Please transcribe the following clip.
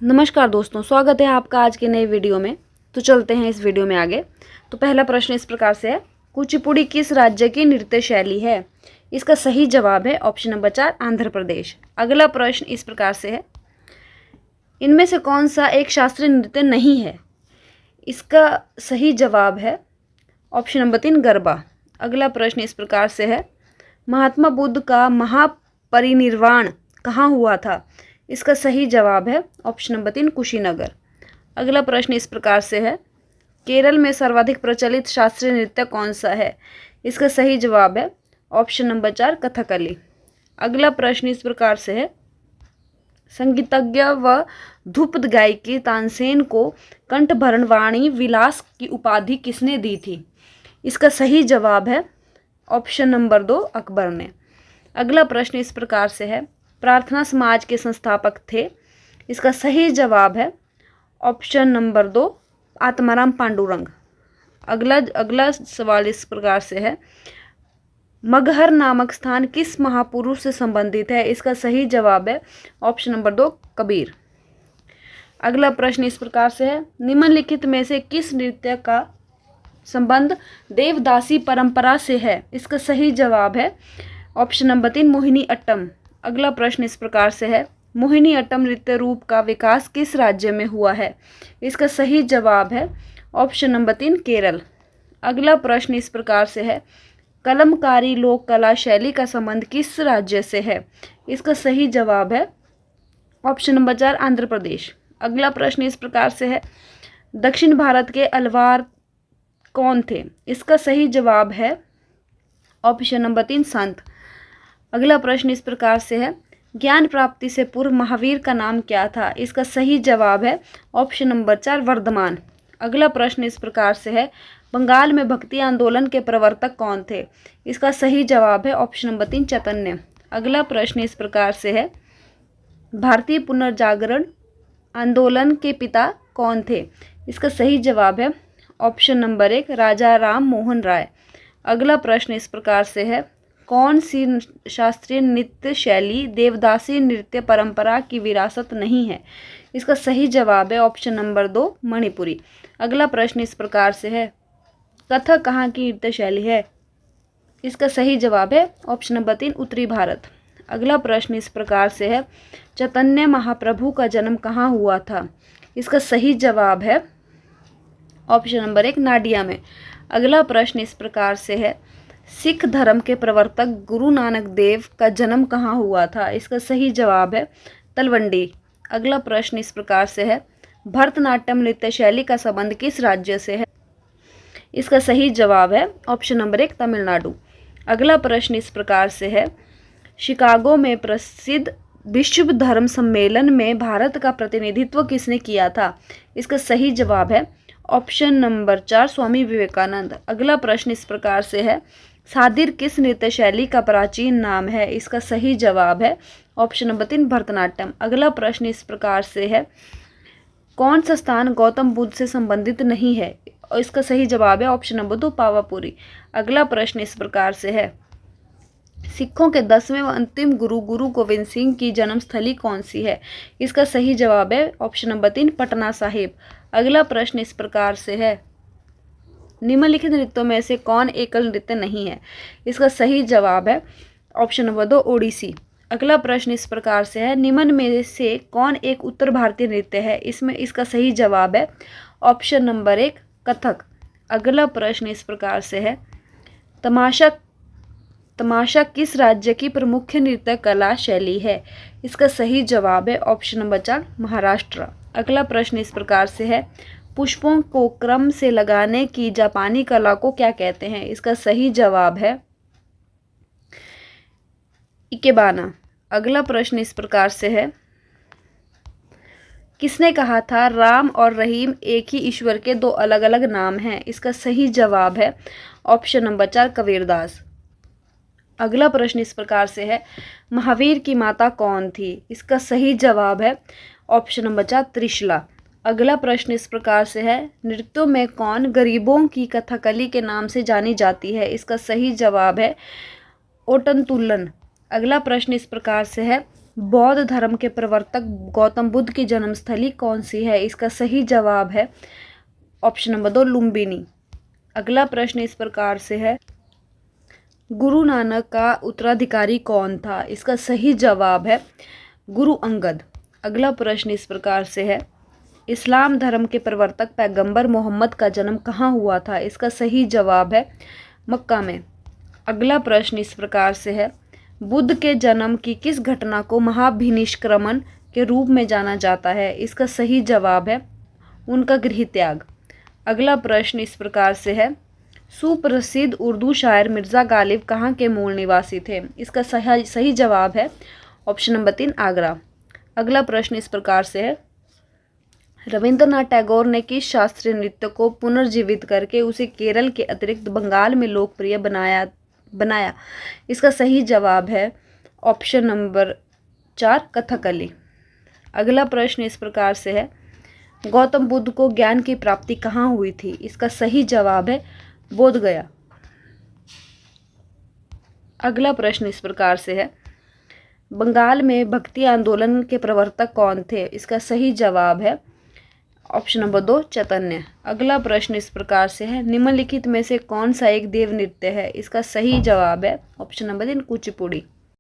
नमस्कार दोस्तों, स्वागत है आपका आज के नए वीडियो में। तो चलते हैं इस वीडियो में आगे। तो पहला प्रश्न इस प्रकार से है, कुचिपुड़ी किस राज्य की नृत्य शैली है? इसका सही जवाब है ऑप्शन नंबर 4 आंध्र प्रदेश। अगला प्रश्न इस प्रकार से है, इनमें से कौन सा एक शास्त्रीय नृत्य नहीं है? इसका सही जवाब है ऑप्शन नंबर 3 गरबा। अगला प्रश्न इस प्रकार से है, महात्मा बुद्ध का महापरिनिर्वाण कहाँ हुआ था? इसका सही जवाब है ऑप्शन नंबर 3 कुशीनगर। अगला प्रश्न इस प्रकार से है, केरल में सर्वाधिक प्रचलित शास्त्रीय नृत्य कौन सा है? इसका सही जवाब है ऑप्शन नंबर 4 कथकली। अगला प्रश्न इस प्रकार से है, संगीतज्ञ व धूपद गायिकी तानसेन को कंठभरण वाणी विलास की उपाधि किसने दी थी? इसका सही जवाब है ऑप्शन नंबर 2 अकबर ने। अगला प्रश्न इस प्रकार से है, प्रार्थना समाज के संस्थापक थे? इसका सही जवाब है ऑप्शन नंबर 2 आत्माराम पांडुरंग। अगला सवाल इस प्रकार से है, मगहर नामक स्थान किस महापुरुष से संबंधित है? इसका सही जवाब है ऑप्शन नंबर 2 कबीर। अगला प्रश्न इस प्रकार से है, निम्नलिखित में से किस नृत्य का संबंध देवदासी परंपरा से है? इसका सही जवाब है ऑप्शन नंबर 3 मोहिनी अट्टम। अगला प्रश्न इस प्रकार से है, मोहिनी अट्टम नृत्य रूप का विकास किस राज्य में हुआ है? इसका सही जवाब है ऑप्शन नंबर 3 केरल। अगला प्रश्न इस प्रकार से है, कलमकारी लोक कला शैली का संबंध किस राज्य से है? इसका सही जवाब है ऑप्शन नंबर 4 आंध्र प्रदेश। अगला प्रश्न इस प्रकार से है, दक्षिण भारत के अलवार कौन थे? इसका सही जवाब है ऑप्शन नंबर 3 संत। अगला प्रश्न इस प्रकार से है, ज्ञान प्राप्ति से पूर्व महावीर का नाम क्या था? इसका सही जवाब है ऑप्शन नंबर 4 वर्धमान। अगला प्रश्न इस प्रकार से है, बंगाल में भक्ति आंदोलन के प्रवर्तक कौन थे? इसका सही जवाब है ऑप्शन नंबर 3 चैतन्य। अगला प्रश्न इस प्रकार से है, भारतीय पुनर्जागरण आंदोलन के पिता कौन थे? इसका सही जवाब है ऑप्शन नंबर 1 राजा राम मोहन राय। अगला प्रश्न इस प्रकार से है, कौन सी शास्त्रीय नृत्य शैली देवदासी नृत्य परंपरा की विरासत नहीं है? इसका सही जवाब है ऑप्शन नंबर 2 मणिपुरी। अगला प्रश्न इस प्रकार से है, कथक कहाँ की नृत्य शैली है? इसका सही जवाब है ऑप्शन नंबर 3 उत्तरी भारत। अगला प्रश्न इस प्रकार से है, चैतन्य महाप्रभु का जन्म कहाँ हुआ था? इसका सही जवाब है ऑप्शन नंबर 1 नाडिया में। अगला प्रश्न इस प्रकार से है, सिख धर्म के प्रवर्तक गुरु नानक देव का जन्म कहाँ हुआ था? इसका सही जवाब है तलवंडी। अगला प्रश्न इस प्रकार से है, भरतनाट्यम नृत्य शैली का संबंध किस राज्य से है? इसका सही जवाब है ऑप्शन नंबर 1 तमिलनाडु। अगला प्रश्न इस प्रकार से है, शिकागो में प्रसिद्ध विश्व धर्म सम्मेलन में भारत का प्रतिनिधित्व किसने किया था? इसका सही जवाब है ऑप्शन नंबर 4 स्वामी विवेकानंद। अगला प्रश्न इस प्रकार से है, सादिर किस नृत्य शैली का प्राचीन नाम है? इसका सही जवाब है ऑप्शन नंबर 3 भरतनाट्यम। अगला प्रश्न इस प्रकार से है, कौन सा स्थान गौतम बुद्ध से संबंधित नहीं है? और इसका सही जवाब है ऑप्शन नंबर 2 पावापुरी। अगला प्रश्न इस प्रकार से है, सिखों के 10वें व अंतिम गुरु गुरु गोविंद सिंह की जन्मस्थली कौन सी है? इसका सही जवाब है ऑप्शन नंबर 3 पटना साहिब। अगला प्रश्न इस प्रकार से है, निम्नलिखित नृत्यों में से कौन एकल नृत्य नहीं है? इसका सही जवाब है ऑप्शन नंबर 2 ओडिसी। अगला प्रश्न इस प्रकार से है, निम्न में से कौन एक उत्तर भारतीय नृत्य है? इसका सही जवाब है ऑप्शन नंबर 1 कथक। अगला प्रश्न इस प्रकार से है, तमाशा किस राज्य की प्रमुख नृत्य कला शैली है? इसका सही जवाब है ऑप्शन नंबर 4 महाराष्ट्र। अगला प्रश्न इस प्रकार से है, पुष्पों को क्रम से लगाने की जापानी कला को क्या कहते हैं? इसका सही जवाब है इकेबाना। अगला प्रश्न इस प्रकार से है, किसने कहा था राम और रहीम एक ही ईश्वर के दो अलग अलग नाम हैं? इसका सही जवाब है ऑप्शन नंबर 4 कबीरदास। अगला प्रश्न इस प्रकार से है, महावीर की माता कौन थी? इसका सही जवाब है ऑप्शन नंबर 4 त्रिशला। अगला प्रश्न इस प्रकार से है, नृत्यों में कौन गरीबों की कथकली के नाम से जानी जाती है? इसका सही जवाब है ओटनतुल्लन। अगला प्रश्न इस प्रकार से है, बौद्ध धर्म के प्रवर्तक गौतम बुद्ध की जन्मस्थली कौन सी है? इसका सही जवाब है ऑप्शन नंबर 2 लुम्बिनी। अगला प्रश्न इस प्रकार से है, गुरु नानक का उत्तराधिकारी कौन था? इसका सही जवाब है गुरु अंगद। अगला प्रश्न इस प्रकार से है, इस्लाम धर्म के प्रवर्तक पैगंबर मोहम्मद का जन्म कहाँ हुआ था? इसका सही जवाब है मक्का में। अगला प्रश्न इस प्रकार से है, बुद्ध के जन्म की किस घटना को महाभिनिष्क्रमण के रूप में जाना जाता है? इसका सही जवाब है उनका गृह त्याग। अगला प्रश्न इस प्रकार से है, सुप्रसिद्ध उर्दू शायर मिर्ज़ा गालिब कहाँ के मूल निवासी थे? इसका सही जवाब है ऑप्शन नंबर 3 आगरा। अगला प्रश्न इस प्रकार से है, रविंद्रनाथ टैगोर ने किस शास्त्रीय नृत्य को पुनर्जीवित करके उसे केरल के अतिरिक्त बंगाल में लोकप्रिय बनाया? इसका सही जवाब है ऑप्शन नंबर 4 कथकली। अगला प्रश्न इस प्रकार से है, गौतम बुद्ध को ज्ञान की प्राप्ति कहाँ हुई थी? इसका सही जवाब है बोध गया। अगला प्रश्न इस प्रकार से है, बंगाल में भक्ति आंदोलन के प्रवर्तक कौन थे? इसका सही जवाब है ऑप्शन नंबर 2 चैतन्य। अगला प्रश्न इस प्रकार से है, निम्नलिखित में से कौन सा एक देव नृत्य है? इसका सही जवाब है ऑप्शन नंबर 3 कुचिपुड़ी।